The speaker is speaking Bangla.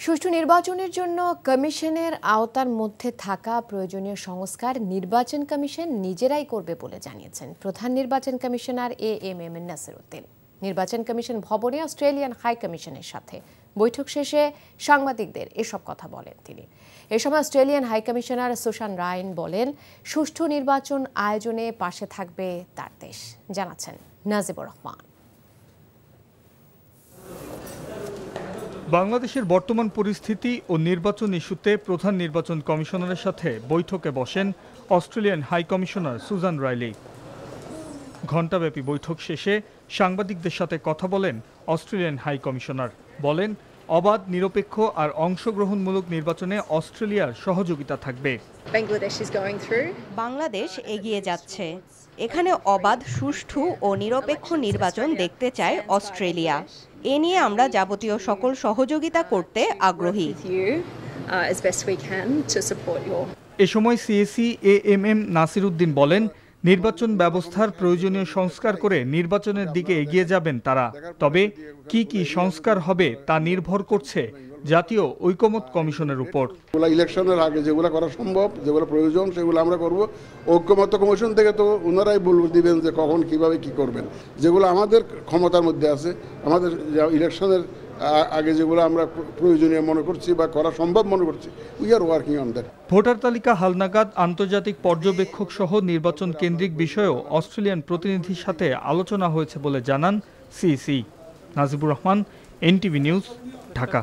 সুষ্ঠু নির্বাচনের জন্য কমিশনের আওতার মধ্যে থাকা প্রয়োজনীয় সংস্কার নির্বাচন কমিশন নিজেরাই করবে বলে জানিয়েছেন প্রধান নির্বাচন কমিশনার এএমএম নাসির উদ্দিন। নির্বাচন কমিশন ভবনে অস্ট্রেলিয়ান হাই কমিশনের সাথে বৈঠক শেষে সাংবাদিকদের এসব কথা বলেন তিনি। এ সময় অস্ট্রেলিয়ান হাই কমিশনার সুশান রায়ন বলেন, সুষ্ঠু নির্বাচন আয়োজনে পাশে থাকবে তার দেশ। জানাচ্ছেন নাজিবুর রহমান। বাংলাদেশের বর্তমান পরিস্থিতি ও নির্বাচন ইস্যুতে প্রধান নির্বাচন কমিশনারের সাথে বৈঠকে বসেন Australian high commissioner Susan Riley. ঘণ্টাব্যাপী বৈঠক শেষে সাংবাদিকদের সাথে কথা বলেন অস্ট্রেলিয়ান হাই কমিশনার। বলেন, অবাধ, নিরপেক্ষ আর অংশগ্রহণমূলক নির্বাচনে অস্ট্রেলিয়ার সহযোগিতা থাকবে। বাংলাদেশ এগিয়ে যাচ্ছে। এখানে অবাধ, সুষ্ঠু ও নিরপেক্ষ নির্বাচন দেখতে চায় অস্ট্রেলিয়া। এ নিয়ে আমরা যাবতীয় সকল সহযোগিতা করতে আগ্রহী। এ সময় সিএসি এএমএম নাসির উদ্দিন বলেন, নির্বাচন ব্যবস্থার প্রয়োজনীয় সংস্কার করে নির্বাচনের দিকে এগিয়ে যাবেন তারা। তবে কি কি সংস্কার হবে তা নির্ভর করছে জাতীয় ঐকমত্য কমিশনের উপর। ইলেকশনের আগে যেগুলো করা সম্ভব, যেগুলো প্রয়োজন, সেগুলো আমরা করব। ঐকমত্য কমিশন থেকে তো ওনারাই দিবেন যে কখন কিভাবে কি করবেন। যেগুলো আমাদের ক্ষমতার মধ্যে আছে, আমাদের ইলেকশনের আগে যেগুলো আমরা প্রয়োজনীয় মনে করছি বা করা সম্ভব মনে করছি, we are working on that. Voter তালিকা হালনাগাদ, আন্তর্জাতিক পর্যবেক্ষক সহ নির্বাচন কেন্দ্রিক বিষয়েও অস্ট্রেলিয়ান প্রতিনিধির সাথে আলোচনা হয়েছে বলে জানান CEC. Najibur Rahman, NTV news, Dhaka.